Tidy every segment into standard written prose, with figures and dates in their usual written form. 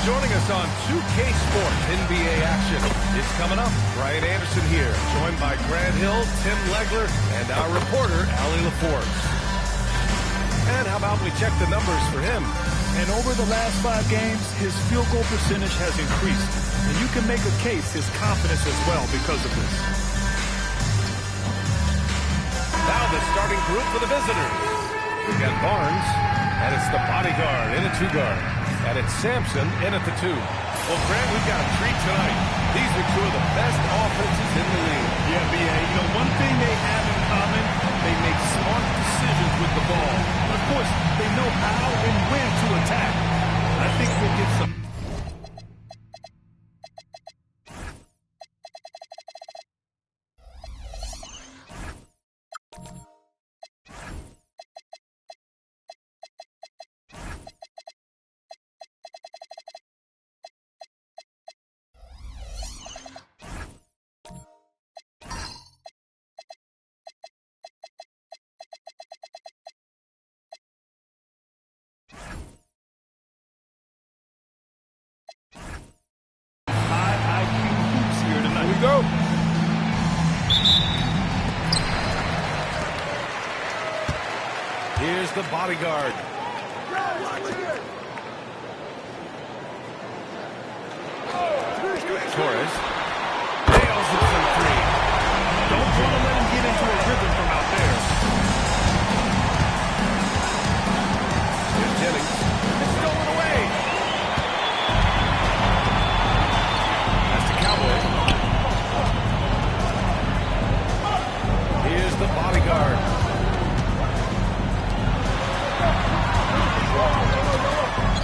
joining us on 2K Sports NBA action. It's coming up. Brian Anderson here, joined by Grant Hill, Tim Legler, and our reporter, Allie LaForce. And how about we check the numbers for him? And over the last 5 games, his field goal percentage has increased. And you can make a case his confidence as well because of this. Now the starting group for the visitors. We've got Barnes, and it's the bodyguard in a 2-guard. And it's Sampson in at the 2. Well, Grant, we've got a treat tonight. These are 2 of the best offenses in the league. Yeah, BA. You know, one thing they have in common, they make smart decisions with the ball. And of course, they know how and when to attack. I think we'll get some... Go. Here's the bodyguard. Torres nails it from 3. Don't want to let him get into a rhythm from out there. Here's Jennings. It's stolen away. That's the Cowboy. Here's the bodyguard.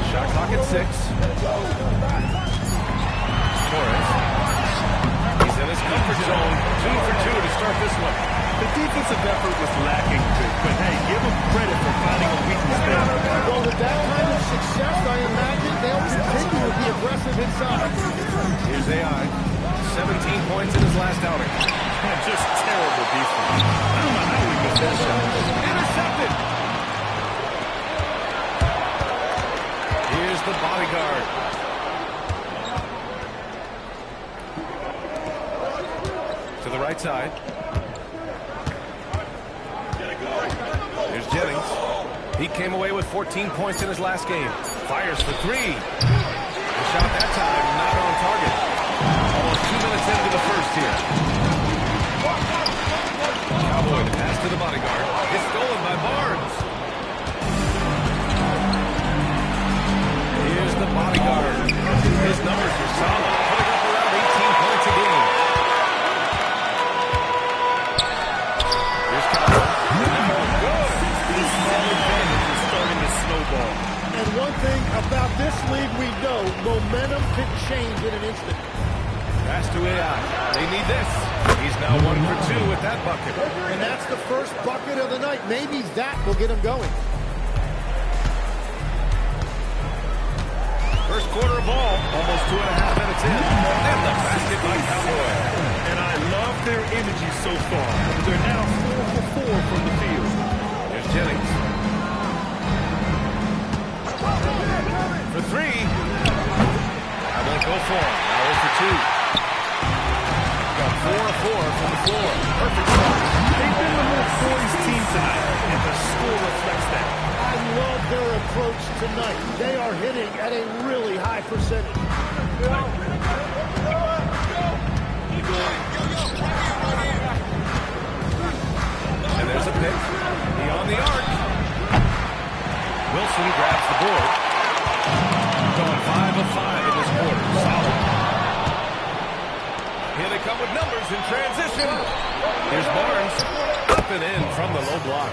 Shot clock at 6. Torres. He's in his comfort zone. 2 for 2 to start this one. The defensive effort was lacking, but hey, give them credit for finding a weakness there. Well, with that kind of success, I imagine they'll continue to be aggressive inside. Here's AI. 17 points in his last outing. Just terrible defense. I don't know how we missed that shot. Intercepted. Here's the bodyguard. To the right side. Here's Jennings. He came away with 14 points in his last game. Fires for 3. The shot that time not on target. Almost 2 minutes into the first here. Cowboy to pass to the bodyguard. It's stolen by Barnes. Here's the bodyguard. His numbers are solid, putting up around 18 points a game. Here's Cowboy. Good. This small advantage is starting to snowball. And one thing about this league we know, momentum can change in an instant. Pass to AI. They need this. He's now 1 for 2 with that bucket. And that's the first bucket of the night. Maybe that will get him going. First quarter of ball, almost 2.5 minutes in. And the basket by Cowboy. And I love their energy so far. They're now 4 for 4 from the field. Here's Jennings. For 3. I won't go for him. Now 0 for 2. Got 4 of 4 from the floor. Perfect start. They've been the more poised team tonight, and the score reflects that. I love their approach tonight. They are hitting at a really high percentage. And there's a pick. Beyond the arc. Wilson grabs the board. Going 5 of 5 in this quarter. Solid. Here they come with numbers in transition. Here's Barnes. Up and in from the low block.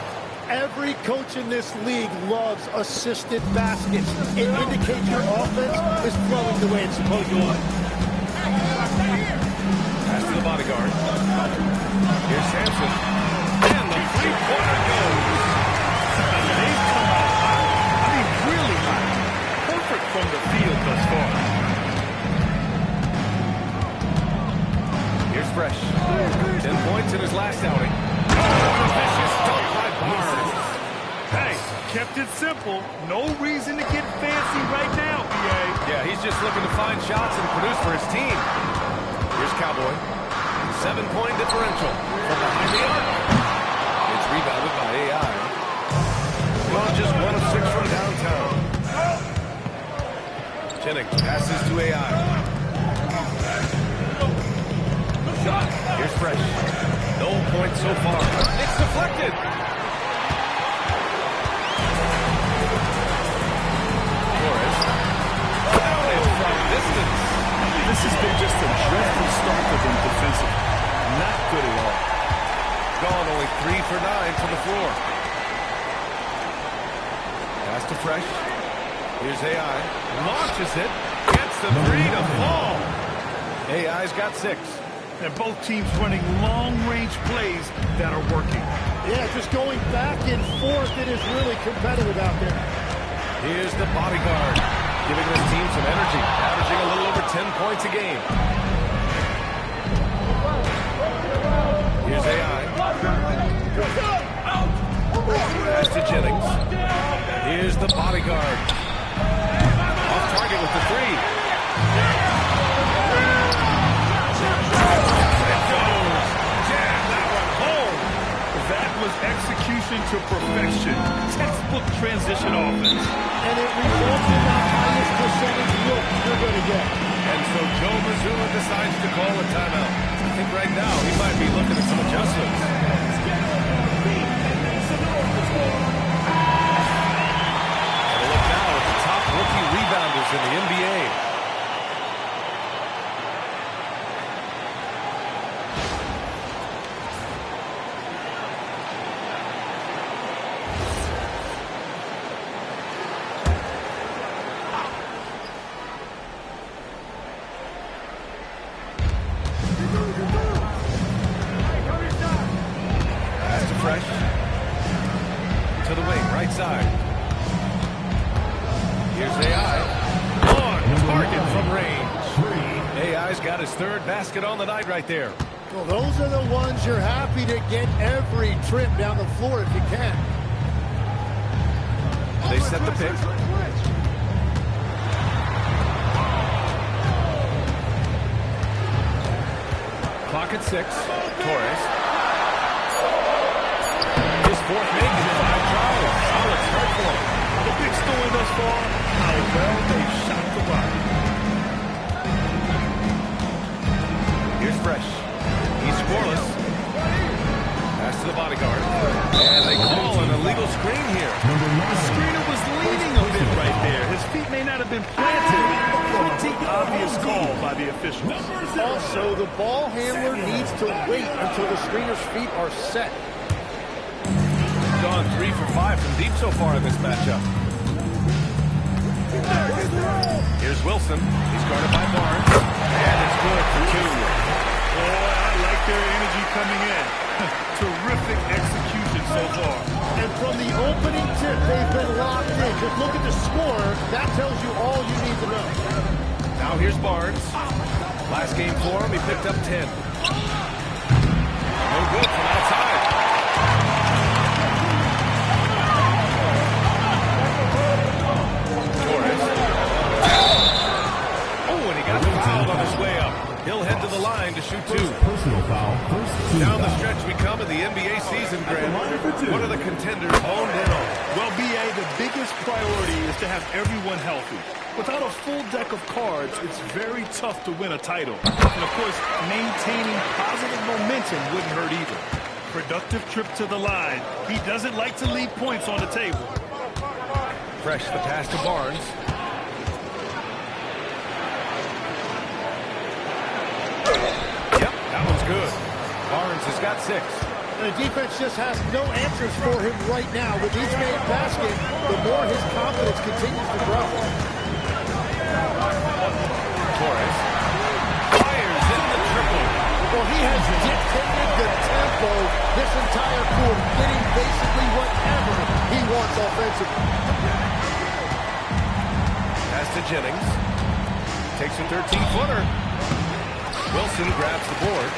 Every coach in this league loves assisted baskets. It indicates your offense is flowing the way it's supposed to. Pass to the bodyguard. Here's Sampson. And the three-pointer goes. They've come out hot. I mean, really hot. Perfect from the field thus far. Here's Fresh. 10 points in his last outing. Oh, vicious dunk by Barnes. Hey, kept it simple. careful. No reason to get fancy right now, BA. Yeah, he's just looking to find shots and produce for his team. Here's Cowboy. 7-point differential from behind the arc. It's rebounded by AI. Launches 1 of 6 from downtown. Jennings passes to AI. Here's Fresh. No points so far. It's deflected. Torres. Down in from distance. This has been just a dreadful start for them defensively. Not good at all. Gone only 3 for 9 from the floor. Pass to Fresh. Here's AI. Launches it. Gets the 3 to fall. AI's got 6. And both teams running long-range plays that are working. Yeah, just going back and forth. It is really competitive out there. Here's the bodyguard, giving this team some energy, averaging a little over 10 points a game. Here's AI. Pass to Jennings. Here's the bodyguard. Off target with the 3. That was execution to perfection. Textbook transition offense. And it results in the highest percentage look you're going to get. And so Joe Mazzulla decides to call a timeout. I think right now he might be looking at some adjustments. And a look now at the top rookie rebounders in the NBA. To the wing, right side. Here's AI. On target from range. AI's got his 3rd basket on the night right there. Well, those are the ones you're happy to get every trip down the floor if you can. They set the pick. Clock at 6. Torres. His 4th make in 5 tries. Solid start for him. The big story thus far, how well they shot the rock. Here's Fresh. He's scoreless. Pass to the bodyguard. And they call an illegal screen here. The screener was leaning a bit right there. His feet may not have been planted. Pretty obvious call by the officials. Also, the ball handler needs to wait until the screener's feet are set. Gone 3 for 5 from deep so far in this matchup. Here's Wilson. He's guarded by Barnes. And it's good for 2. Boy, I like their energy coming in. Terrific execution so far. And from the opening tip, they've been locked in. Just look at the score. That tells you all you need to know. Now here's Barnes. Last game for him, he picked up 10. No good from outside. Torres. Oh, and he got fouled on his way up. He'll head to the line to shoot 2. Personal foul. Down the stretch we come in the NBA season, Grant. What are the contenders honed in on? Well, BA, the biggest priority is to have everyone healthy. Without a full deck of cards, it's very tough to win a title. And, of course, maintaining positive momentum wouldn't hurt either. Productive trip to the line. He doesn't like to leave points on the table. Fresh the pass to Barnes. Yep, that one's good. Barnes has got 6. The defense just has no answers for him right now. With each made basket, the more his confidence continues to grow. Torres fires in the triple. Well, he has dictated the tempo this entire quarter, getting basically whatever he wants offensively. Pass to Jennings. Takes a 13-footer. Wilson grabs the board.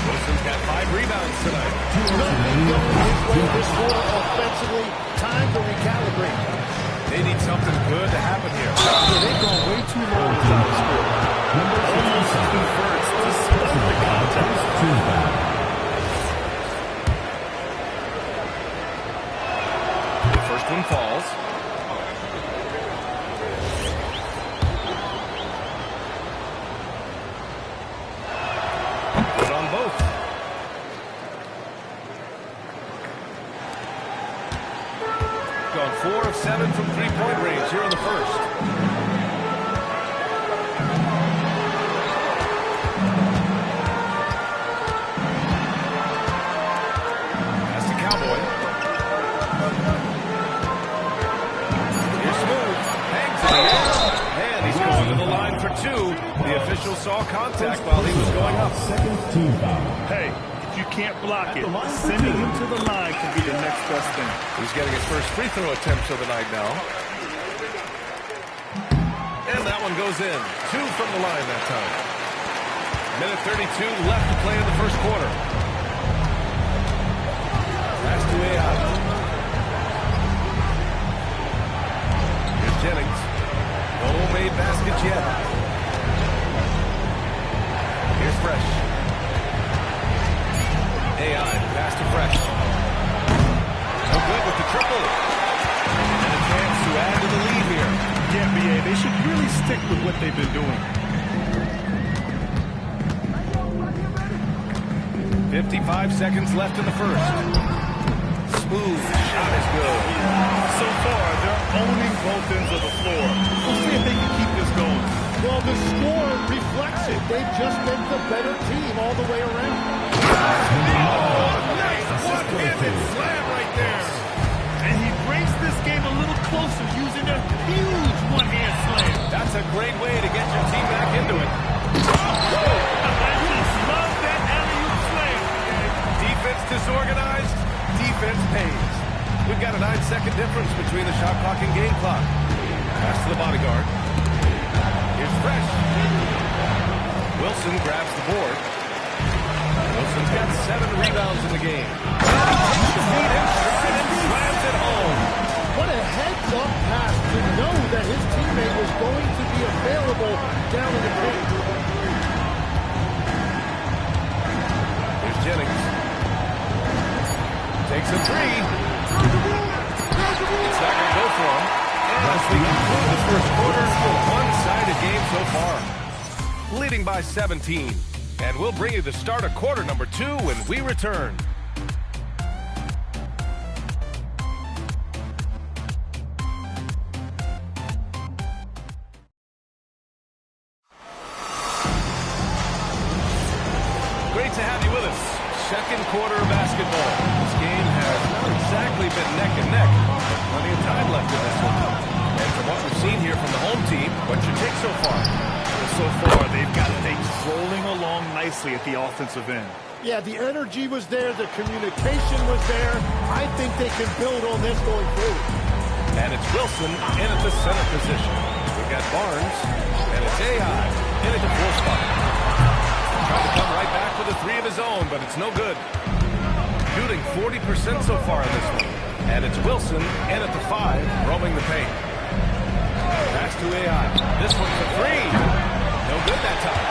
Wilson's got 5 rebounds tonight. Nothing going his way this quarter offensively. Time to recalibrate. They need something good to happen here. Yeah, they've gone way too long without a score. Almost converts despite the contact. The first one falls. Good on both. Gone 4 of 7 from three-point range here in the first. Pass to Cowboy. Here's Smooth. Hangs in the air. And he's going to the line for 2. The official saw contact while he was going up. Second team foul. Hey, if you can't block it, sending him to the line can be the next best thing. He's getting his first free throw attempts of the night now. And that one goes in. 2 from the line that time. Minute 32 left to play in the first quarter. Pass to AI. Here's Jennings. No made baskets yet. Here's Fresh. AI, pass to Fresh. No good with the triple. And a chance to add to the lead here. Yeah, BA, they should really stick with what they've been doing. 55 seconds left in the first. Smooth shot is good. So far, they're owning both ends of the floor. We'll see if they can keep this going. Well, the score reflects it. They've just been the better team all the way around. Oh, nice one-handed slam right there. And he brings this game a little closer using a huge one-hand slam. That's a great way to get your team back into it. I just love that alley-oop slam. Defense disorganized, defense pays. We've got a 9-second difference between the shot clock and game clock. Pass to the bodyguard. Here's Fresh. Wilson grabs the board. Wilson's got 7 rebounds in the game. And he takes the feed in stride and slams it home. What a heads-up pass to know that his teammate was going to be available down in the paint. Here's Jennings. Takes a 3. It's not going to go for him. And as we conclude the first quarter, a one-sided game so far. Leading by 17. And we'll bring you the start of quarter number 2 when we return. Great to have you with us. Second quarter of basketball. This game has not exactly been neck and neck. Plenty of time left in this one. And from what we've seen here from the home team, what's your take so far? So far, they've got things rolling along nicely at the offensive end. Yeah, the energy was there. The communication was there. I think they can build on this going forward. And it's Wilson in at the center position. We've got Barnes, and it's AI in at the 4 spot. Trying to come right back with a 3 of his own, but it's no good. Shooting 40% so far in this one. And it's Wilson in at the 5, roaming the paint. Pass to AI. This one's a 3. No good that time.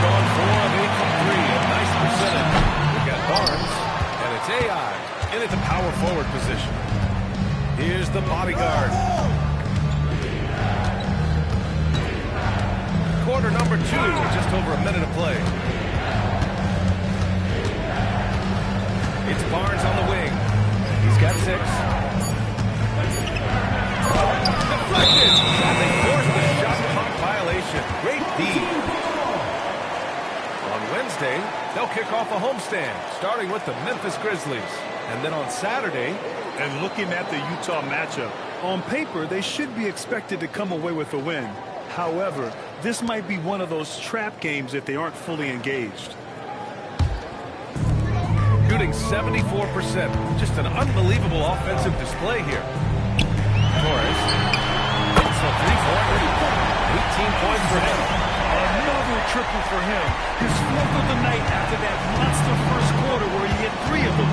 Going 4 of 8 from 3. A nice percentage. We've got Barnes, and it's AI in at the power forward position. Here's the bodyguard. Quarter number 2, just over a minute of play. It's Barnes on the wing. He's got 6. Deflected! And they force the shot clock violation. Great D. On Wednesday, they'll kick off a homestand, starting with the Memphis Grizzlies. And then on Saturday... And looking at the Utah matchup, on paper, they should be expected to come away with a win. However, this might be one of those trap games if they aren't fully engaged. Shooting 74%. Just an unbelievable offensive display here. Torres. It's a 3-pointer. 18 points for him. Another triple for him. His 4th of the night after that monster first quarter where he hit 3 of them.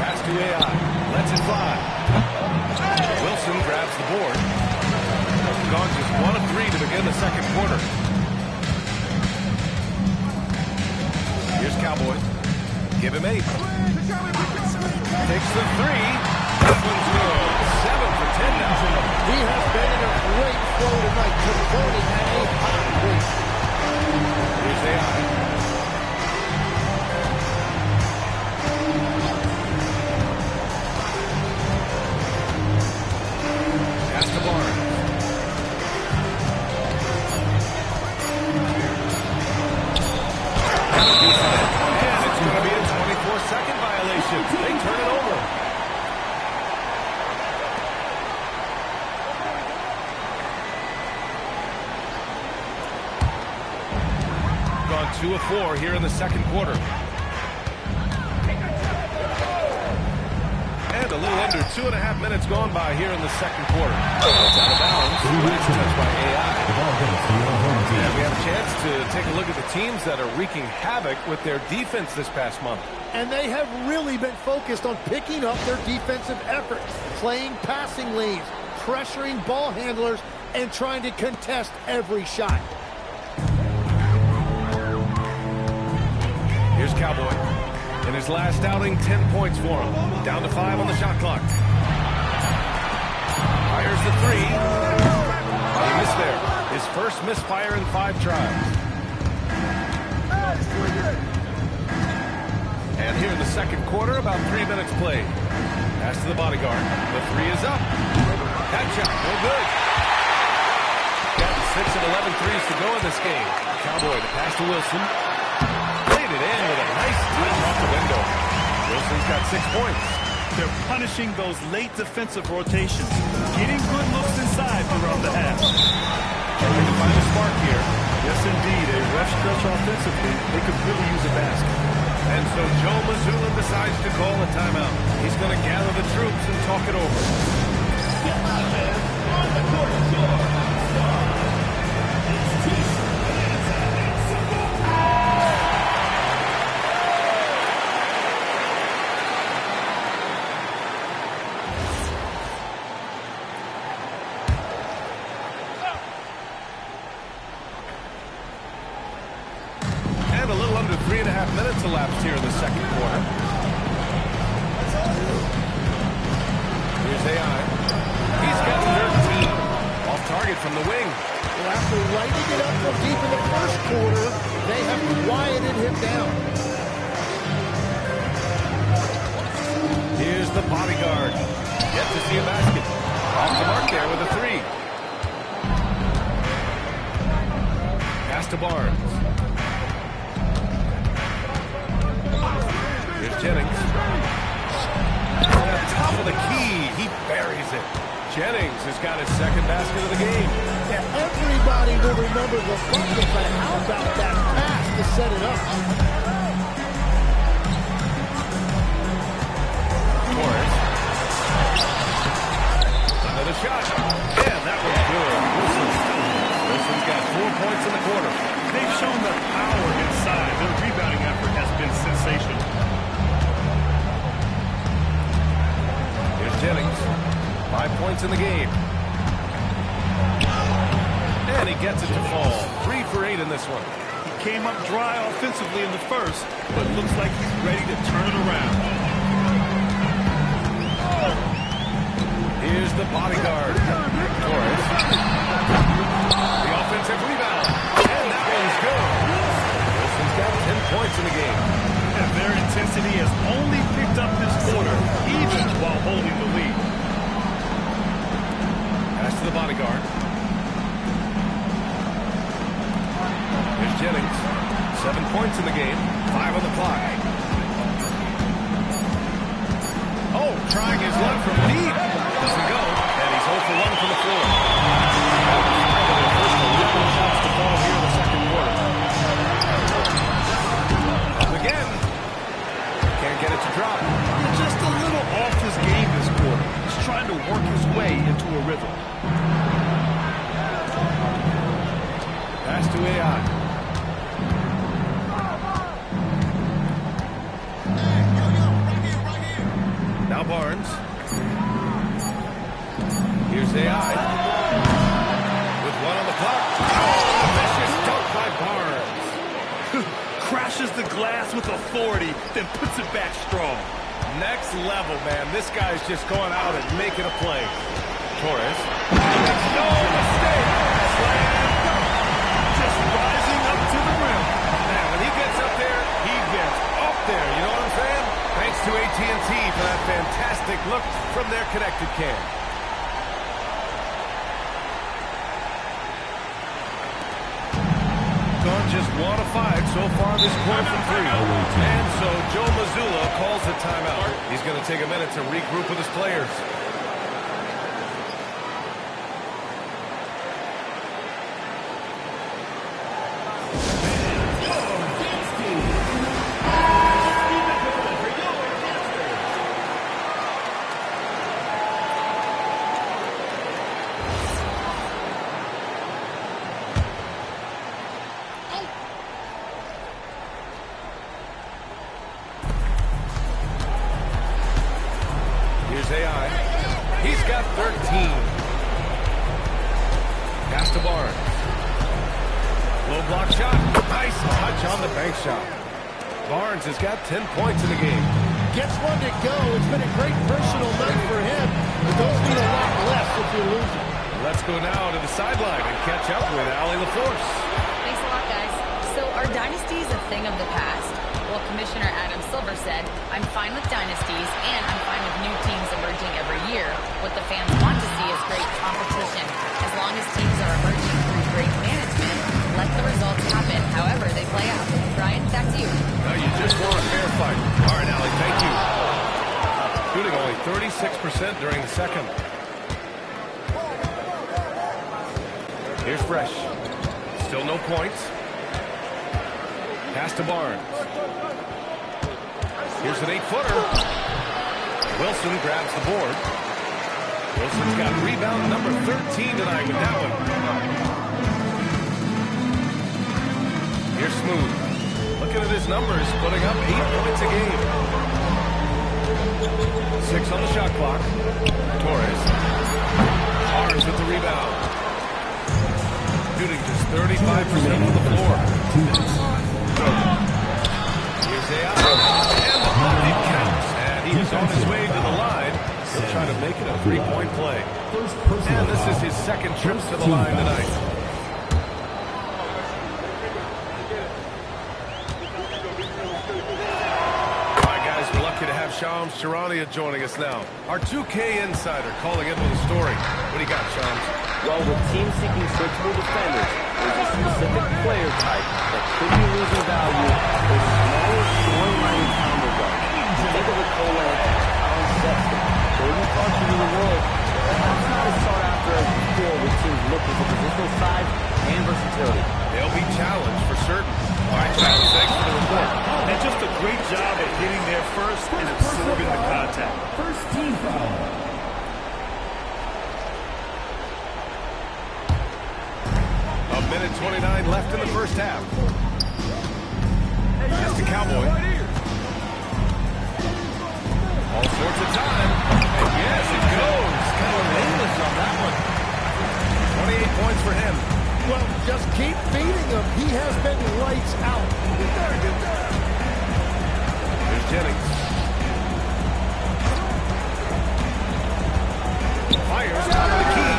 Pass to AI. Lets it fly. Wilson grabs the board. Gone just 1 of 3 to begin the second quarter. Here's Cowboy. Give him 8. Takes the 3. That one's good. 7 for 10 now. He has been in a great flow tonight, converting at a high rate. Here's AI. Pass to Barnes. And it's going to be a 24-second violation. They turn it over. Gone 2 of 4 here in the second quarter. And a little under 2.5 minutes gone by here in the second quarter. It's out of bounds. Nice touch by AI. And we have a chance to take a look at the teams that are wreaking havoc with their defense this past month. And they have really been focused on picking up their defensive effort, playing passing lanes, pressuring ball handlers, and trying to contest every shot. Here's Cowboy. In his last outing, 10 points for him. Down to 5 on the shot clock. Fires the 3. He missed there. His first misfire in 5 tries. And here in the second quarter, about 3 minutes played. Pass to the bodyguard. The 3 is up. That shot, no good. Got 6 of 11 threes to go in this game. Cowboy to pass to Wilson. Played it in with a nice touch off the window. Wilson's got 6 points. They're punishing those late defensive rotations, getting good looks inside throughout the half. Trying to find a spark here. Yes, indeed. A rough stretch offensively. They could really use a basket. And so Joe Mazzulla decides to call a timeout. He's going to gather the troops and talk it over. And a little under 3.5 minutes elapsed here in the second quarter. Here's AI. He's got 13. Off target from the wing. Well, after lighting it up from deep in the first quarter, they have quieted him down. Here's the bodyguard. Yet to see a basket. Off the mark there with a 3. Pass to Barnes. Here's Jennings. At the top of the key, he buries it. Jennings has got his second basket of the game. Yeah, everybody will remember the bucket, but how about that pass to set it up? Torres. Another shot. Yeah, that was good. Wilson's got 4 points in the quarter. They've shown the power inside. Their rebounding effort has been sensational. Here's Jennings. 5 points in the game. And he gets it to fall. 3 for 8 in this one. He came up dry offensively in the first, but looks like he's ready to turn it around. Here's the bodyguard. Torres. The offensive rebound. And that one's good. Wilson's got 10 points in the game. And their intensity has only picked up this quarter, even while holding the lead. Pass to the bodyguard. Here's Jennings. 7 points in the game. 5 on the clock. Oh, trying his luck from deep. Doesn't go. And he's 0 for 1 from the floor. The first 11 shots to fall here in the second quarter. Up again. Can't get it to drop. He's just a little off his game this quarter. He's trying to work his way into a rhythm. Pass Pass to AI. Now Barnes. Here's AI. With one on the clock. Oh, vicious dunk by Barnes. Crashes the glass with authority, then puts it back strong. Next level, man. This guy's just going out and making a play. Torres. Makes no mistake. Slam dunk. Just rising up to the rim. Man, when he gets up there, he gets up there. You know what I'm saying? Thanks to AT&T for that fantastic look from their connected cam. Gone just 1 of 5 so far this quarter from 3. And so Joe Mazzulla calls a timeout. He's going to take a minute to regroup with his players. Here's AI. He's got 13. Pass to Barnes. Low block shot. Nice touch on the bank shot. Barnes has got 10 points in the game. Gets one to go. It's been a great personal night for him. But those need a lot less if you're losing. Let's go now to the sideline and catch up with Allie LaForce. Thanks a lot, guys. So are dynasties a thing of the past? Well, Commissioner Adam Silver said, I'm fine with dynasties and I'm fine with new teams emerging every year. What the fans want to see is great competition. As long as teams are emerging through great management, let the results happen however they play out. Brian, back to you. No, you just want a fair fight. All right, Allie, thank you. Shooting only 36% during the second. Here's Fresh. Still no points. Pass to Barnes. Here's an 8-footer. Wilson grabs the board. Wilson's got rebound number 13 tonight with that one. Here's Smooth. Looking at his numbers, putting up 8 points a game. 6 on the shot clock. Torres. Barnes with the rebound. Shooting just 35% on the floor. Here's AI. And the bucket counts. And he is on his way to the line. He'll try to make it a 3-point play. And this is his second trip to the line tonight. All right, guys, we're lucky to have Shams Charania joining us now. Our 2K insider calling in with a story. What do you got, Shams? Well, with teams seeking switchable defenders, there's a specific player type that could be losing value for smaller scoring-minded combo guards. Think of a Cole Alan Sexton, Jordan Clarkson in the world, perhaps not as sought after as before with teams looking for positional size and versatility. They'll be challenged for certain. All right, Shams, thanks for the report. And just a great job at getting there first and absorbing the contact. First team foul. A minute 29 left in the first half. Just a Cowboy. All sorts of time. And yes, it goes. Kind of wingless on that one. 28 points for him. Well, just keep feeding him. He has been lights out. Here's Jennings. Fires top of the key.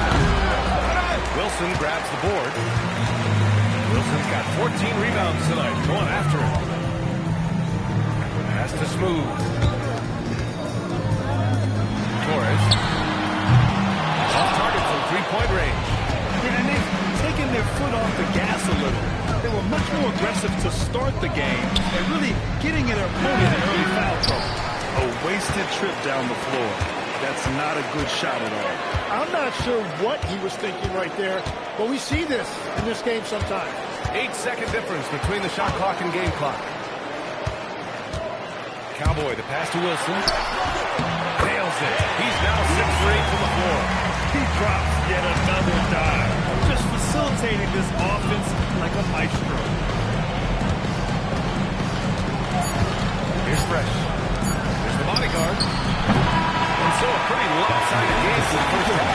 Wilson grabs the board. Wilson's got 14 rebounds tonight. Going after it. Pass to Smooth. Torres. Off target from three-point range. And they've taken their foot off the gas a little. They were much more aggressive to start the game and really getting in their opponent in early foul trouble. A wasted trip down the floor. That's not a good shot at all. I'm not sure what he was thinking right there, but we see this in this game sometimes. 8-second difference between the shot clock and game clock. Cowboy, the pass to Wilson. Nails it. He's now 6 for 8 from the floor. He drops yet another dive. Just facilitating this offense like a maestro. Here's Fresh. There's the bodyguard. And so a pretty lopsided game for the first half.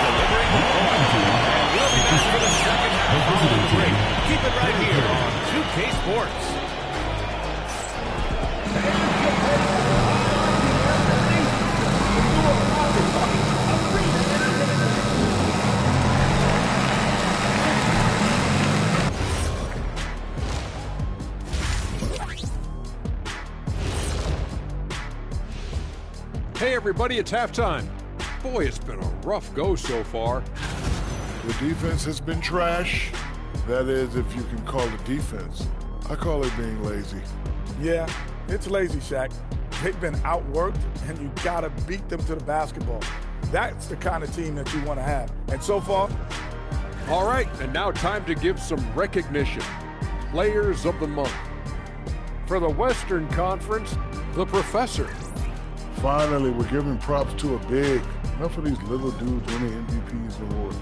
Delivering the ball. And we'll be back for the second half following the break. Keep it right here on 2K Sports. Hey everybody, it's halftime. Boy, it's been a rough go so far. The defense has been trash. That is, if you can call it defense. I call it being lazy. Yeah, it's lazy, Shaq. They've been outworked, and you got to beat them to the basketball. That's the kind of team that you want to have. And so far, All right, and now time to give some recognition. Players of the Month. For the Western Conference, the Professor. Finally, we're giving props to a big. Enough of these little dudes winning MVPs and awards.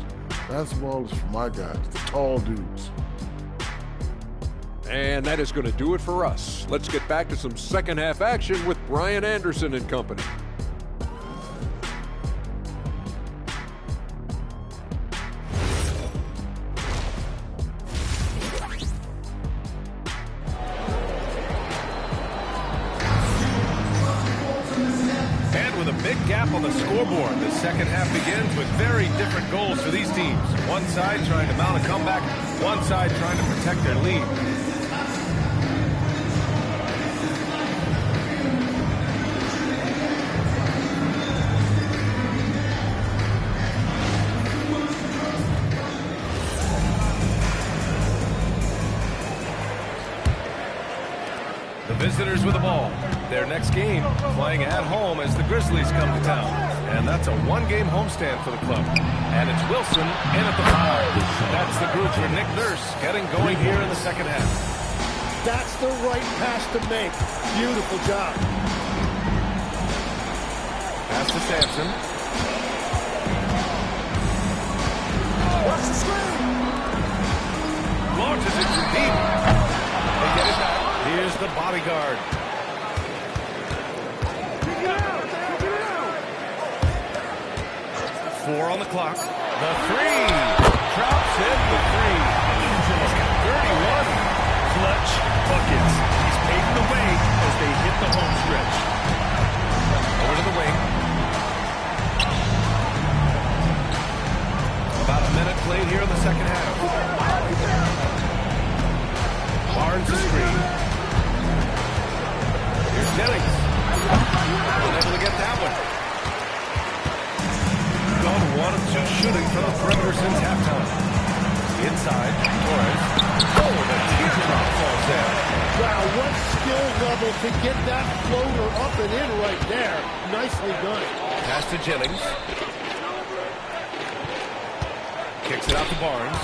Basketball is for my guys, the tall dudes. And that is going to do it for us. Let's get back to some second half action with Brian Anderson and company. Gap on the scoreboard. The second half begins with very different goals for these teams. One side trying to mount a comeback, one side trying to protect their lead. The visitors with the ball. Their next game playing at home as the Grizzlies come to town. And that's a one-game homestand for the club. And it's Wilson in at the foul. That's the group for Nick Nurse getting going here in the second half. That's the right pass to make. Beautiful job. Pass to Sampson. watch the screen. Launches it too deep. They get it back. Here's the bodyguard. 4 on the clock. The three. Drops in the three. He's got 31. Clutch buckets. He's paving the way as they hit the home stretch. Over to the wing. About a minute played here in the second half. Barnes the screen. Here's Jennings. Unable to get that one. Gone 1 of 2 shooting from the perimeter since halftime. Inside, Torres. Oh, the teardrop falls down. Wow, what skill level to get that floater up and in right there. Nicely done. Pass to Jennings. Kicks it out to Barnes.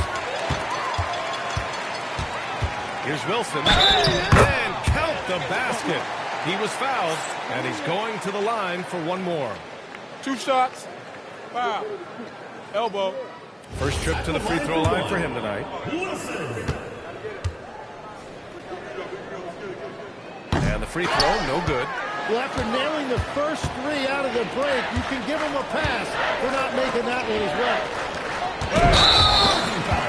Here's Wilson. And count the basket. He was fouled, and he's going to the line for one more. 2 shots. Wow. Elbow. First trip to the free throw line for him tonight. And the free throw, no good. Well, after nailing the first 3 out of the break, you can give him a pass for not making that one as well.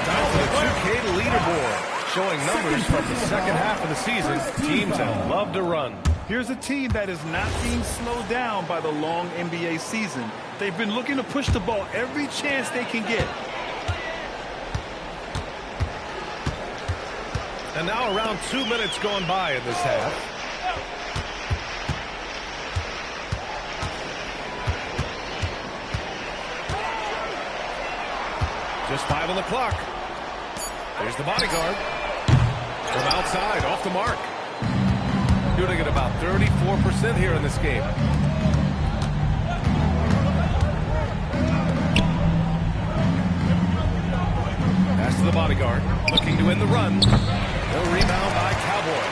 Down to the 2K leaderboard, showing numbers from the second half of the season. Teams that love to run. Here's a team that is not being slowed down by the long NBA season. They've been looking to push the ball every chance they can get. And now around 2 minutes going by in this half. Just 5 on the clock. There's the bodyguard. From outside, off the mark. Shooting at about 34% here in this game. Pass to the bodyguard. Looking to win the run. No rebound by Cowboy.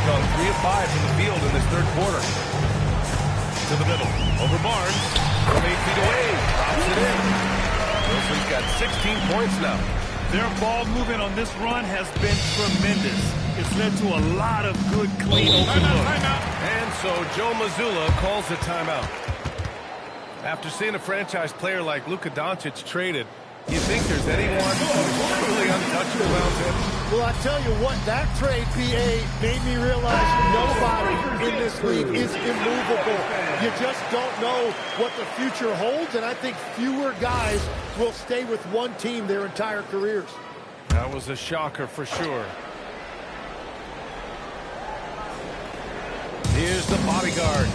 Gone 3 of 5 from the field in this third quarter. To the middle. Over Barnes. From 8 feet away. Drops it in. Wilson's got 16 points now. Their ball movement on this run has been tremendous. It's led to a lot of good, clean open looks. And so Joe Mazzulla calls the timeout. After seeing a franchise player like Luka Doncic traded, you think there's anyone truly untouchable around him? Well, I tell you what, that trade, PA, made me realize nobody in this league is immovable. You just don't know what the future holds, and I think fewer guys will stay with one team their entire careers. That was a shocker for sure. Here's the bodyguard.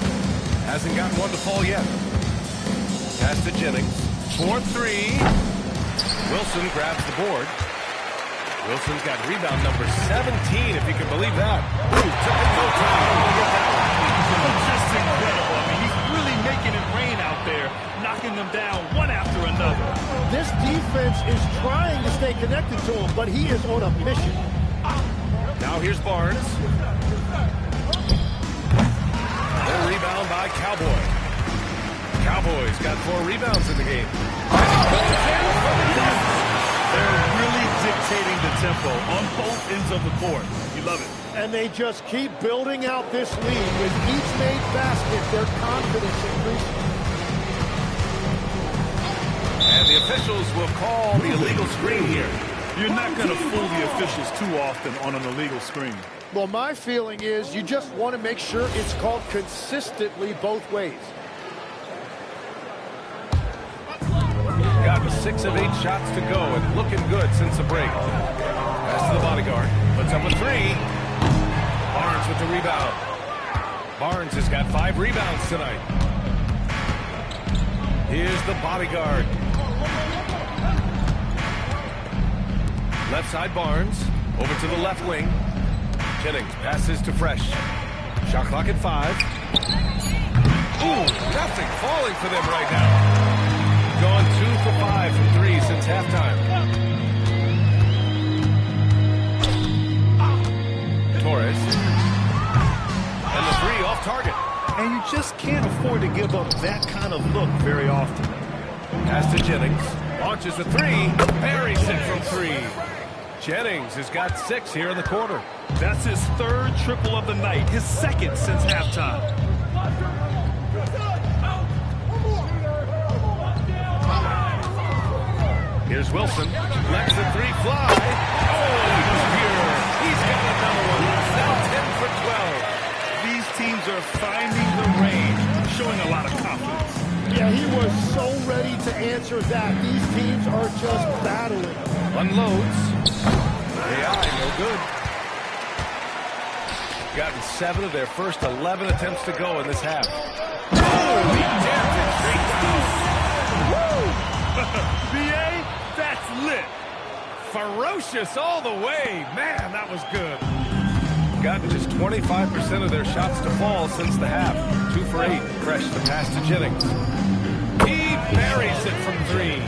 Hasn't gotten one to fall yet. Pass to Jennings. 4-3. Wilson grabs the board. Wilson's got rebound number 17, if you can believe that. Ooh, took him no time to get that one. Just incredible. I mean, he's really making it rain out there, knocking them down one after another. This defense is trying to stay connected to him, but he is on a mission. Now here's Barnes. The rebound by Cowboy. Cowboys got 4 rebounds in the game. They're really dictating the tempo on both ends of the court. You love it. And they just keep building out this lead. With each made basket, their confidence increases. And the officials will call the illegal screen here. You're not going to fool the officials too often on an illegal screen. Well, my feeling is you just want to make sure it's called consistently both ways. Got 6 of 8 shots to go and looking good since the break. Pass to the bodyguard. Puts up a 3. Barnes with the rebound. Barnes has got 5 rebounds tonight. Here's the bodyguard. Left side Barnes. Over to the left wing. Jennings passes to Fresh. Shot clock at 5. Ooh, nothing falling for them right now. Gone 2 for 5 from 3 since halftime. Torres. And the 3 off target. And you just can't afford to give up that kind of look very often. Pass to Jennings. Launches a 3. Buries it from 3. Jennings has got 6 here in the quarter. That's his 3rd triple of the night, his 2nd since halftime. Here's Wilson. Lets the 3 fly. Oh, he's got another one. Now 10 for 12. These teams are finding the range, showing a lot of confidence. Yeah, he was so ready to answer that. These teams are just battling. Unloads. AI, no good. Gotten 7 of their first 11 attempts to go in this half. Oh, he jammed it straight down. Woo! BA, that's lit. Ferocious all the way. Man, that was good. Gotten just 25% of their shots to fall since the half. 2 for 8. Fresh the pass to Jennings. He buries it from 3.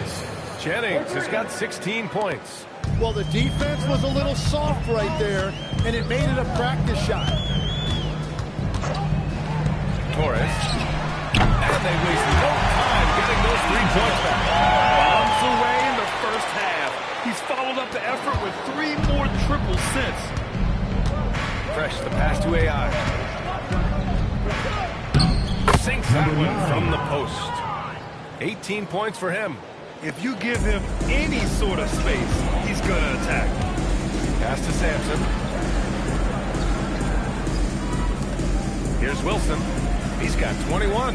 Jennings has got 16 points. Well, the defense was a little soft right there, and it made it a practice shot. Torres. And they waste no time getting those 3 points back. Bombs away in the first half. He's followed up the effort with 3 more triples since. Fresh the pass to AI. Sinks that one from the post. 18 points for him. If you give him any sort of space, he's going to attack. Pass to Sampson. Here's Wilson. He's got 21.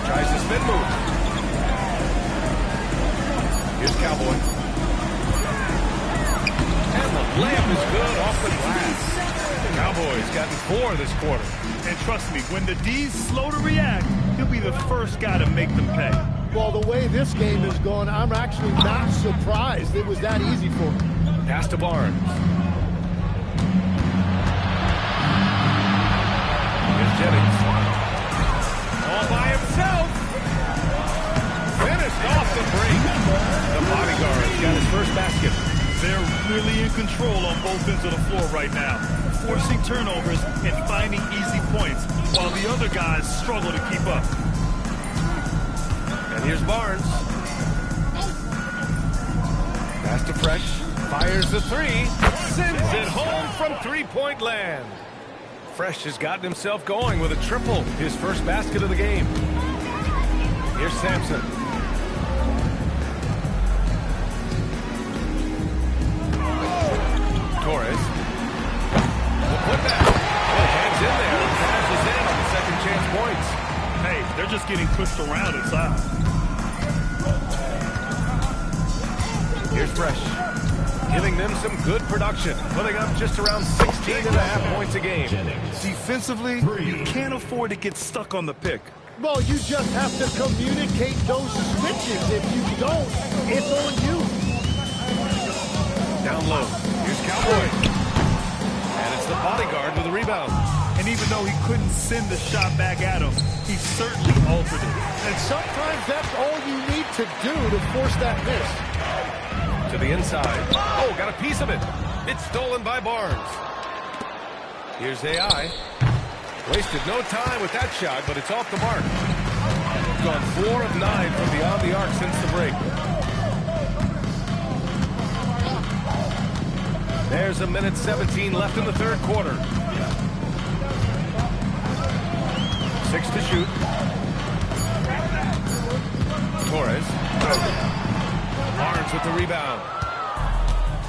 Tries the spin move. Here's Cowboy. And the layup is good off the glass. The Cowboys gotten 4 this quarter. And trust me, when the D's slow to react, he'll be the first guy to make them pay. Well, the way this game is going, I'm actually not surprised it was that easy for him. Pass to Barnes. Here's Jennings. All by himself. Finished off the break. The bodyguard's got his first basket. They're really in control on both ends of the floor right now, forcing turnovers and finding easy points, while the other guys struggle to keep up. And here's Barnes. Pass to Fresh. Fires the three. Sends it home from three-point land. Fresh has gotten himself going with a triple. His first basket of the game. Here's Sampson. Torres. The putback. Oh, hangs in there and passes in on the second chance points. Hey, they're just getting pushed around inside. Here's Fresh. Giving them some good production. Putting up just around 16.5 points a game. Defensively, you can't afford to get stuck on the pick. Well, you just have to communicate those switches. If you don't, it's on you. Down low. Here's Cowboy. And it's the bodyguard with the rebound. And even though he couldn't send the shot back at him, he certainly altered it. And sometimes that's all you need to do to force that miss. To the inside. Oh, got a piece of it. It's stolen by Barnes. Here's AI. Wasted no time with that shot, but it's off the mark. Gone 4 of 9 from beyond the arc since the break. There's a minute 17 left in the third quarter. 6 to shoot. Torres. Barnes with the rebound.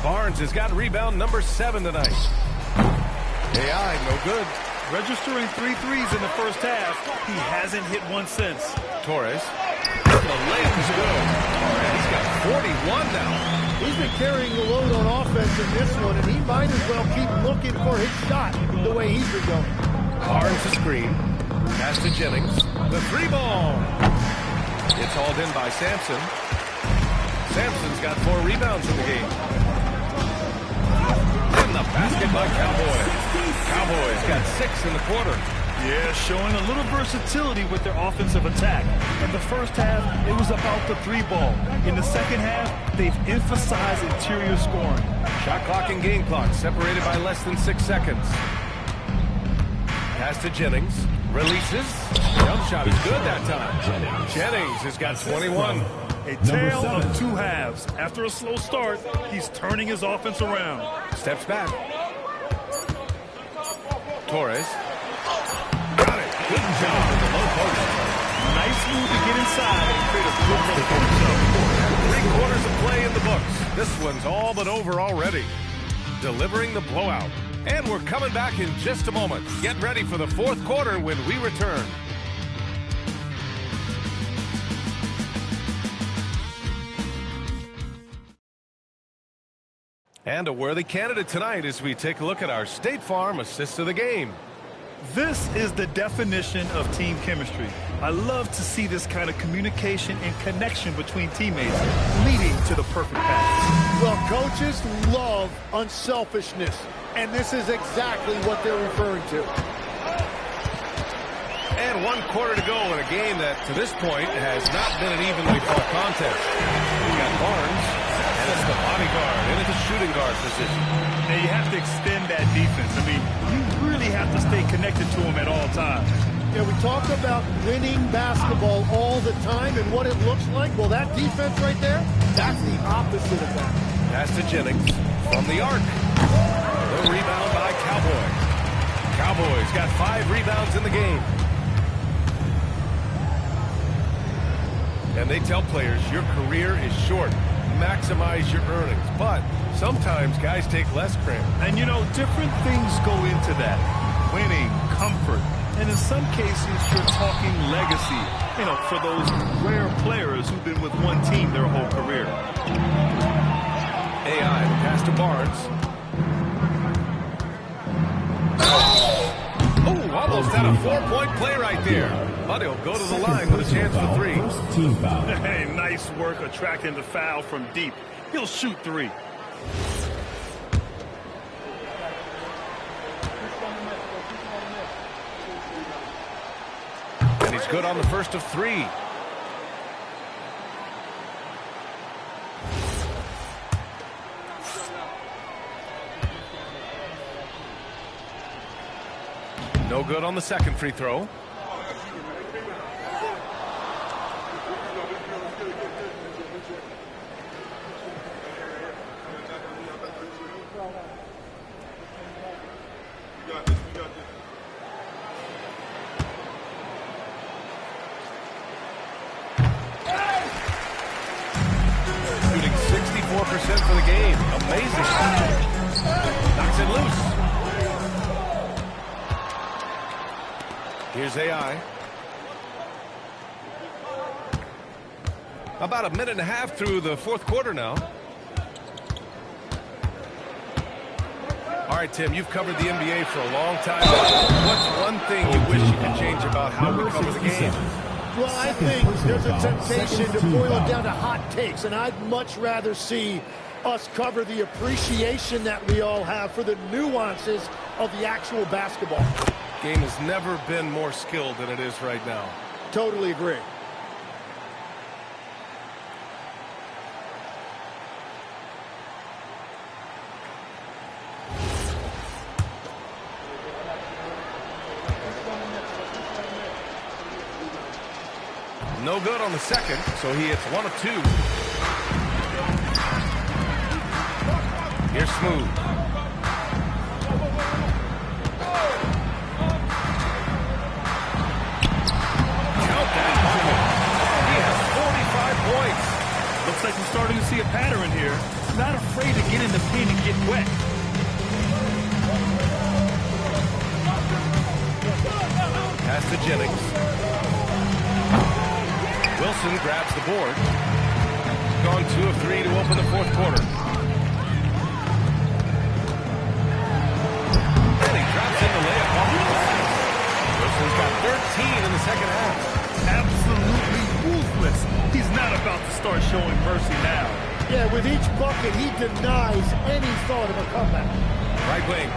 Barnes has got rebound number 7 tonight. AI, no good. Registering 3 threes in the first half, he hasn't hit one since. Torres. The layup is good. And he's got 41 now. He's been carrying the load on offense in this one, and he might as well keep looking for his shot the way he's been going. Barnes the screen. Pass to Jennings. The 3-ball. It's hauled in by Sampson. Sampson's got 4 rebounds in the game. And the basket by Cowboy. Cowboys got 6 in the quarter. Yeah, showing a little versatility with their offensive attack. In the first half, it was about the 3-ball. In the second half, they've emphasized interior scoring. Shot clock and game clock separated by less than 6 seconds. Pass to Jennings. Releases. Jump shot is good that time. Jennings has got 21. A tale of 2 halves. After a slow start, he's turning his offense around. Steps back. Torres. Got it. Good job with the low post. Nice move to get inside and create a good run for himself. 3 quarters of play in the books. This one's all but over already. Delivering the blowout. And we're coming back in just a moment. Get ready for the fourth quarter when we return. And a worthy candidate tonight as we take a look at our State Farm assist of the game. This is the definition of team chemistry. I love to see this kind of communication and connection between teammates leading to the perfect pass. Well, coaches love unselfishness, and this is exactly what they're referring to. And 1 quarter to go in a game that, to this point, has not been an evenly fought contest. We got Barnes, and it's the bodyguard into the shooting guard position. And you have to extend that defense. I mean, you really have to stay connected to him at all times. Yeah, we talk about winning basketball all the time and what it looks like. Well, that defense right there, that's the opposite of that. Pass to Jennings from the arc. The rebound by Cowboy. Cowboys got 5 rebounds in the game. And they tell players your career is short. Maximize your earnings. But sometimes guys take less credit. And, you know, different things go into that. Winning, comfort, and in some cases, you're talking legacy, you know, for those rare players who've been with one team their whole career. AI, pass to Barnes. Oh, almost had a 4-point play right there. But he'll go to the line with a chance for 3. Hey, nice work attracting the foul from deep. He'll shoot 3. And he's good on the first of 3. No good on the second free throw. 34% for the game. Amazing. Knocks it loose. Here's AI. About a minute and a half through the fourth quarter now. All right, Tim, you've covered the NBA for a long time. What's one thing you wish you could change about how we cover the game? Well, I think there's a temptation to boil it down to hot takes, and I'd much rather see us cover the appreciation that we all have for the nuances of the actual basketball. Game has never been more skilled than it is right now. Totally agree. No good on the second, so he hits 1 of 2. Here's Smooth. Count that bucket. He has 45 points. Looks like we're starting to see a pattern here. Not afraid to get in the paint and get wet. Pass to Jennings. Wilson grabs the board. Gone 2 of 3 to open the fourth quarter. And he drops in the layup off the glass. Wilson's got 13 in the second half. Absolutely ruthless. He's not about to start showing mercy now. Yeah, with each bucket, he denies any thought of a comeback. Right wing.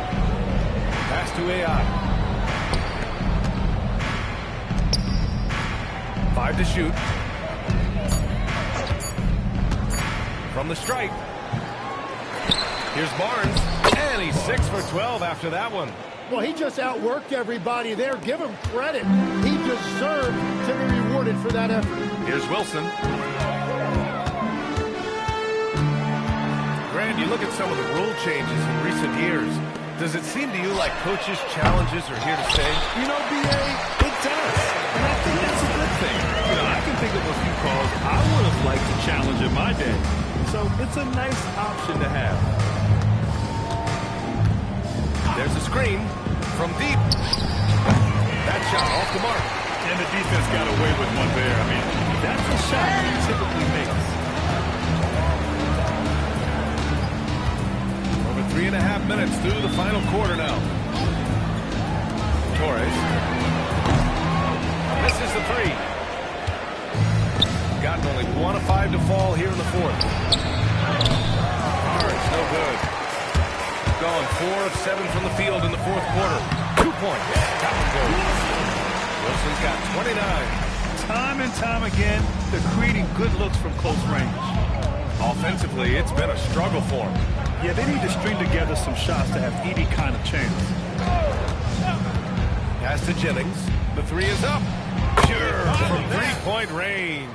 Pass to AI. 5 to shoot. From the stripe. Here's Barnes. And he's 6 for 12 after that one. Well, he just outworked everybody there. Give him credit. He deserved to be rewarded for that effort. Here's Wilson. Grant, you look at some of the rule changes in recent years. Does it seem to you like coaches' challenges are here to stay? You know, BA, it does. And I think that's a good thing. You know, I can think of a few calls I would have liked to challenge in my day. So it's a nice option to have. There's a screen from deep. That shot off the mark. And the defense got away with one there. I mean, that's a shot he typically makes. Over 3.5 minutes through the final quarter now. Torres. Misses the 3. Gotten only 1 of 5 to fall here in the fourth. Barnes, no good. Gone 4 of 7 from the field in the fourth quarter. 2 points. That one goes. Wilson's got 29. Time and time again, they're creating good looks from close range. Offensively, it's been a struggle for him. Yeah, they need to string together some shots to have any kind of chance. Pass to Jennings. The 3 is up. Sure, from 3-point range.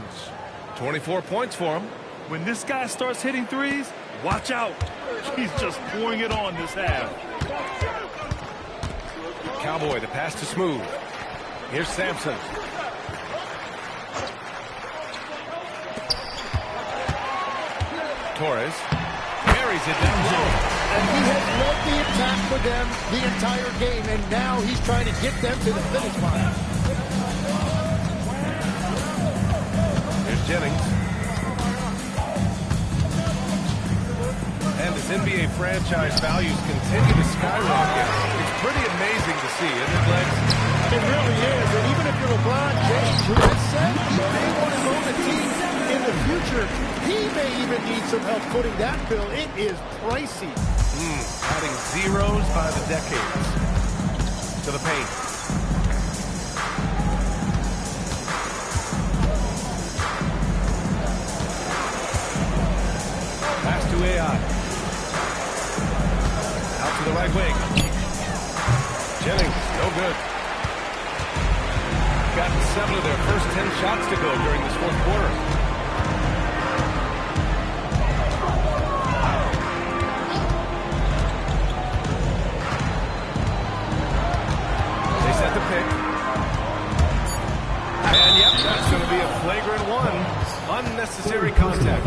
24 points for him. When this guy starts hitting threes, watch out. He's just pouring it on this half. Cowboy, the pass to Smooth. Here's Sampson. Torres carries it down low. And he has led the attack for them the entire game, and now he's trying to get them to the finish line. Here's Jennings. And as NBA franchise values continue to skyrocket, it's pretty amazing to see, isn't it, Lex? It really is, and even if you're LeBron James, who has said he may want to own the team in the future, he may even need some help footing that bill. It is pricey. Adding zeros by the decades to the paint. Pass to AI. Out to the right wing. Jennings, no good. Gotten 7 of their first 10 shots to go during this fourth quarter. They set the pick. And yep, that's going to be a flagrant 1. Unnecessary contact.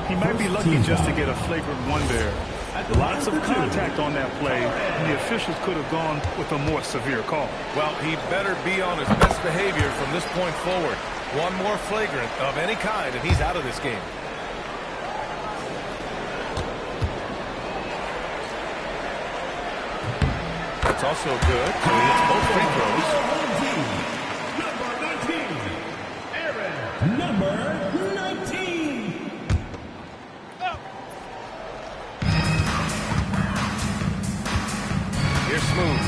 He might be lucky just to get a flagrant one there. Lots of contact on that play, and the officials could have gone with a more severe call. Well, he better be on his best behavior from this point forward. One more flagrant of any kind, and he's out of this game. That's also good. So he hits both free throws. Number 19. Here's Smooth.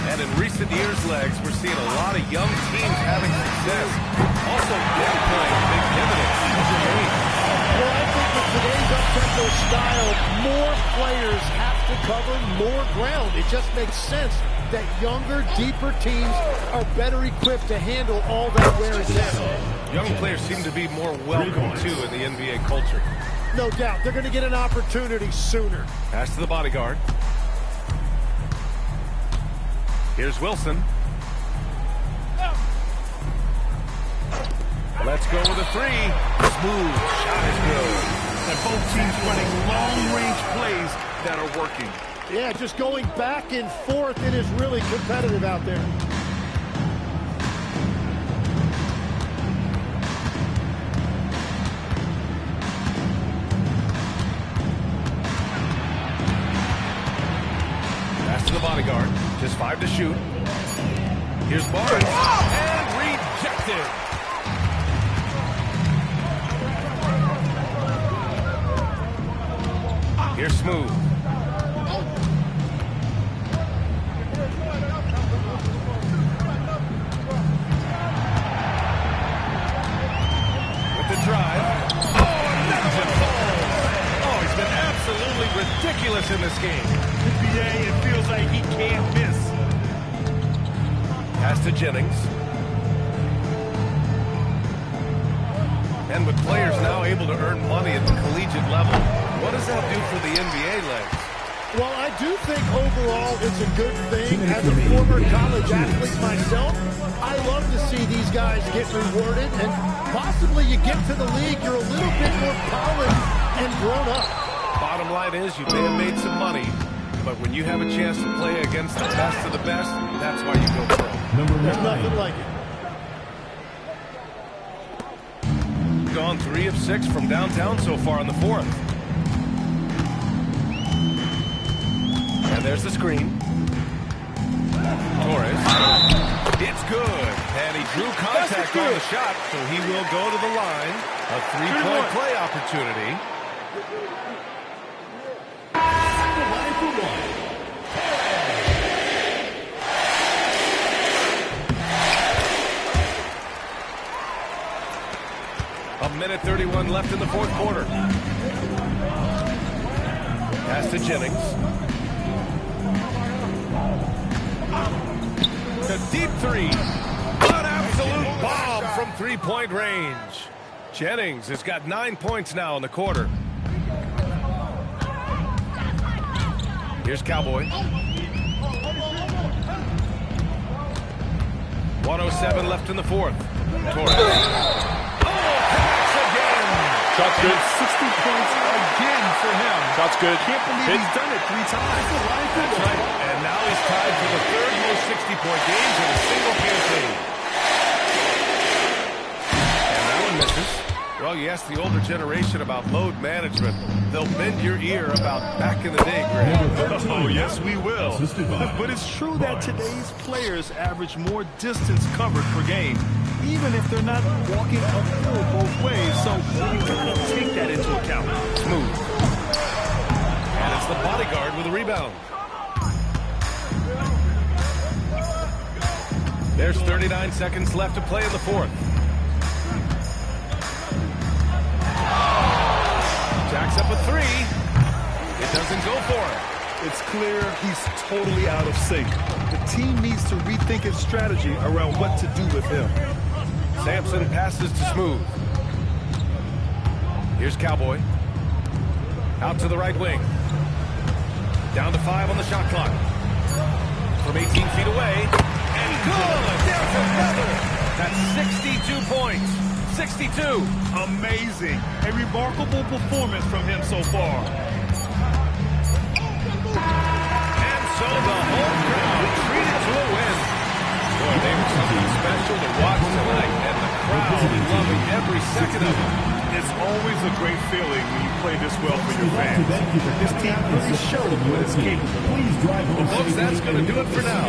And in recent years, Legs, we're seeing a lot of young teams having success. Also, big playing, big dividends. Well, I think with today's up-tempo style, more players have to cover more ground. It just makes sense that younger, deeper teams are better equipped to handle all that wear and tear. Young players seem to be more welcome, too, in the NBA culture. No doubt. They're going to get an opportunity sooner. Pass to the bodyguard. Here's Wilson. Let's go with a three. Smooth. Shot is good. And both teams running long-range plays that are working. Yeah, just going back and forth. It is really competitive out there. Pass to the bodyguard. Just 5 to shoot. Here's Barnes. And rejected. Here's Smooth. With the drive. Oh, another ball. Oh, he's been absolutely ridiculous in this game. UBA, it feels like he can't miss. Pass to Jennings. And with players now able to earn money at the collegiate level, what does that do for the NBA, Legs? Well, I do think overall it's a good thing. As a former college athlete myself, I love to see these guys get rewarded, and possibly you get to the league, you're a little bit more polished and grown up. Bottom line is you may have made some money, but when you have a chance to play against the best of the best, that's why you go pro. There's nothing like it. Gone 3 of 6 from downtown so far in the fourth. And there's the screen. Torres. It's good. And he drew contact on the shot, so he will go to the line. A 3-point play opportunity. A minute 31 left in the fourth quarter. Pass to Jennings. The deep three. An absolute bomb from three-point range. Jennings has got 9 points now in the quarter. Here's Cowboy. 1:07 left in the fourth. Torres. Shot's good. 60 points again for him. Shot's good. Can't believe he's done it 3 times. That's right. And now he's tied for the 3rd most 60-point games in a single campaign. And that one misses. Well, you ask the older generation about load management. They'll bend your ear about back in the day, Greg. Oh, yes, we will. But it's true that today's players average more distance covered per game, even if they're not walking uphill both ways. So you got to take that into account. Smooth. And it's the bodyguard with a rebound. There's 39 seconds left to play in the fourth. Jacks up a 3. It doesn't go for him. It's clear he's totally out of sync. The team needs to rethink its strategy around what to do with him. Sampson passes to Smooth. Here's Cowboy. Out to the right wing. Down to 5 on the shot clock. From 18 feet away. And good! There's another! That's 62 points. 62. Amazing. A remarkable performance from him so far. And so the home crowd treated to a win. Boy, they were something special to watch tonight, and the crowd loving every second of it. It's always a great feeling when you play this well for your fans. This team really showed what it's capable of. Well, folks, that's going to do it for now.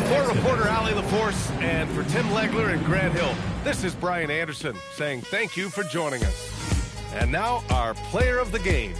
For reporter Ali LaForce and for Tim Legler and Grant Hill, this is Brian Anderson saying thank you for joining us. And now our player of the game.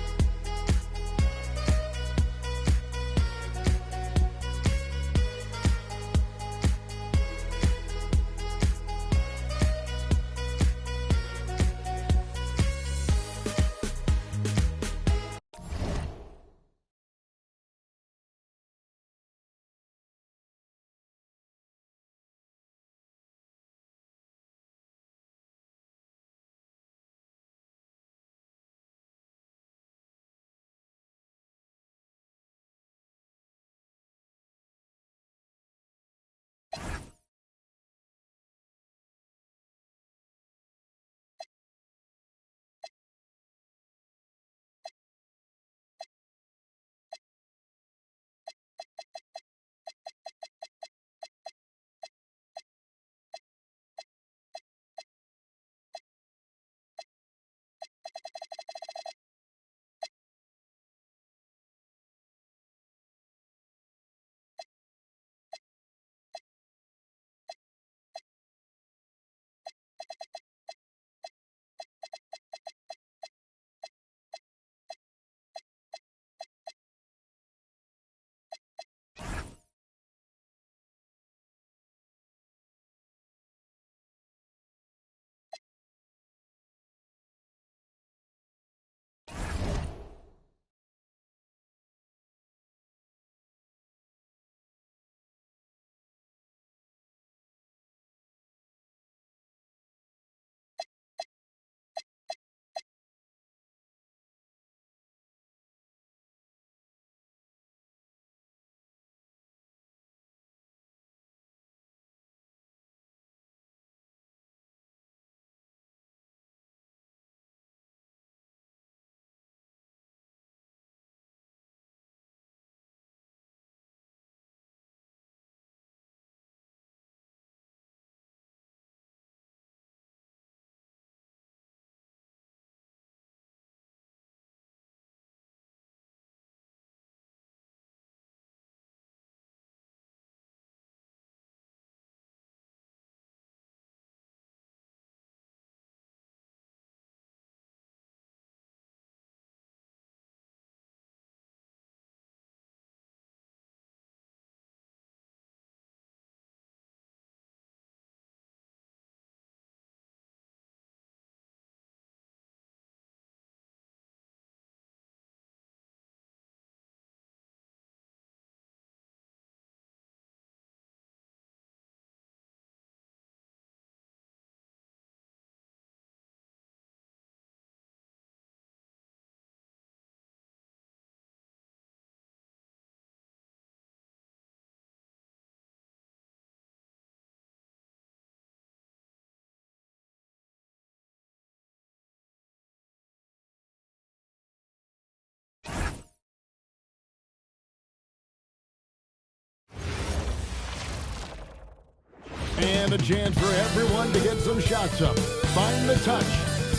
And a chance for everyone to get some shots up. Find the touch.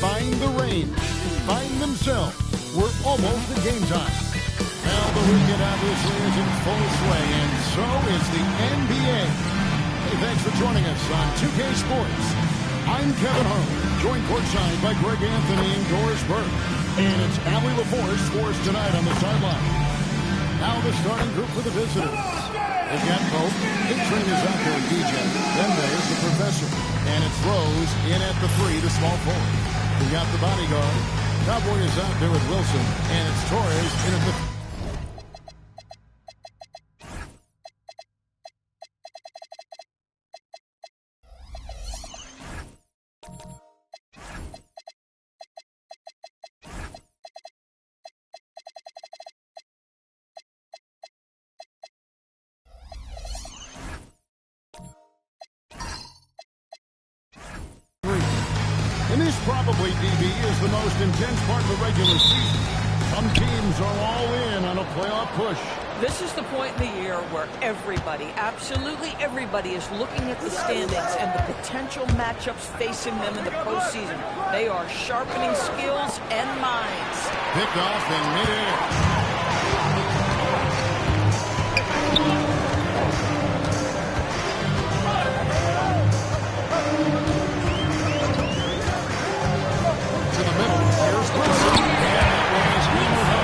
Find the range. Find themselves. We're almost at game time. Now the weekend obviously is in full sway, and so is the NBA. Hey, thanks for joining us on 2K Sports. I'm Kevin Harlan, joined courtside by Greg Anthony and Doris Burke. And it's Ali LaForce for us tonight on the sideline. Now the starting group for the visitors. They've got Pope. Intrin is out there with DJ. Then there's the professor. And it's Rose in at the 3 to small forward. We got the bodyguard. Cowboy is out there with Wilson. And it's Torres in at the... And this probably, DB, is the most intense part of the regular season. Some teams are all in on a playoff push. This is the point in the year where everybody, absolutely everybody, is looking at the standings and the potential matchups facing them in the postseason. They are sharpening skills and minds. Picked off in midair. To the middle. Here's Wilson. And that was Wilson.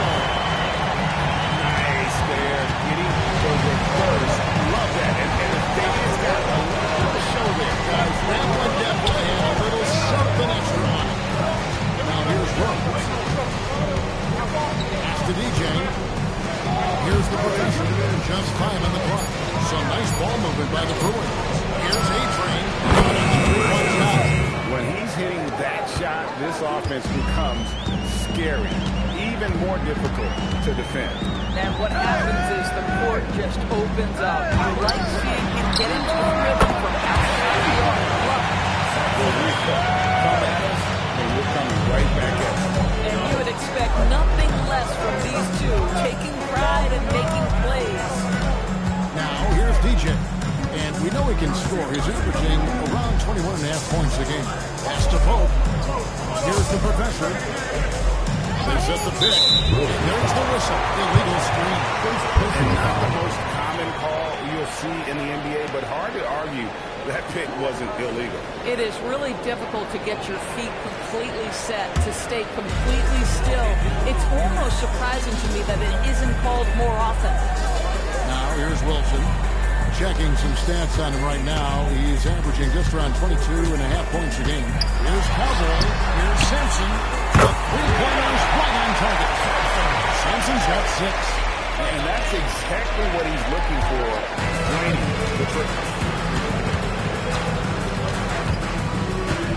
Nice there. Getting over first. Love that. And the Davis got a lot to show there, guys. That one definitely had a little something extra on it. Now here's Rose. Pass to DJ. Here's the professor. Just 5 on the clock. Some nice ball movement by the Bruins. Here's A-Train. When he's hitting that shot, this offense becomes scary, even more difficult to defend. And what happens is the court just opens up. I like seeing him get into a rhythm from outside the arc. Come at us, and we're coming right back at us. And you would expect nothing less from these two, taking pride and making plays. Now, here's DJ. And we know he can score. He's averaging around 21.5 points a game. Pass to Pope. Here's the professor. They set the pick. There's the whistle. Illegal screen. And not the most common call you'll see in the NBA, but hard to argue that pick wasn't illegal. It is really difficult to get your feet completely set, to stay completely still. It's almost surprising to me that it isn't called more often. Now, here's Wilson. Checking some stats on him right now. He's averaging just around 22.5 points a game. Here's Cowboy. Here's Simpson. The three-pointers right on target. Simpson's got 6. And that's exactly what he's looking for, draining the trick.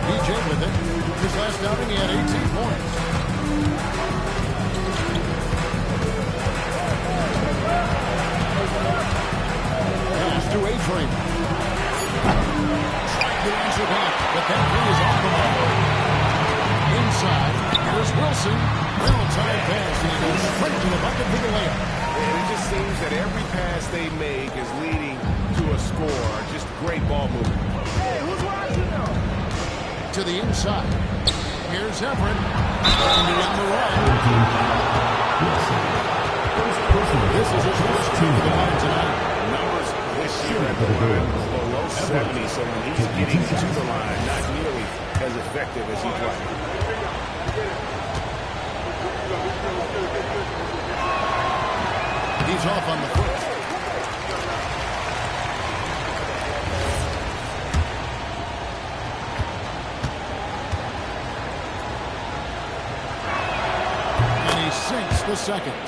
DJ with it. His last outing, he had 18 points. To A-Train. Trying to answer back, but that three is off the mark. Inside, here's Wilson. Well-timed pass, and he goes straight to the bucket for the layup. And it just seems that every pass they make is leading to a score. Just great ball movement. To the inside. Here's Everett. Trying to run the run. This is his first two for the line tonight. Numbers this year at the line below 70, so when he's getting to the line, not nearly as effective as he'd like. He's off on the foot. And he sinks the second.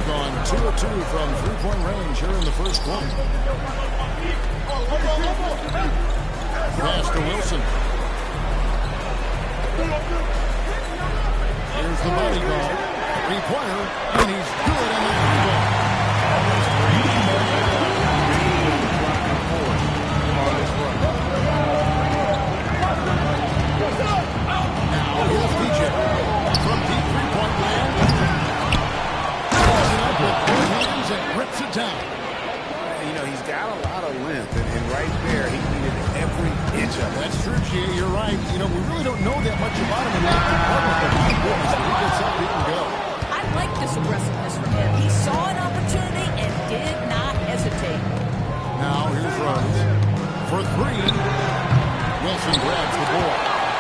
Gone 2 of 2 from three-point range here in the first quarter. Pass to Wilson. Here's the body ball. Three-pointer, and he's good on the rebound. Now here's DJ from deep three-point land. With both hands and rips it down. You know, he's got a lot of length, and right there, he needed every inch of it. That's true, Gia. You're right. You know, we really don't know that much about him in that department, but my goodness, when he gets up, he can go. I like this aggressiveness from him. He saw an opportunity and did not hesitate. Now, here's Rose. For 3.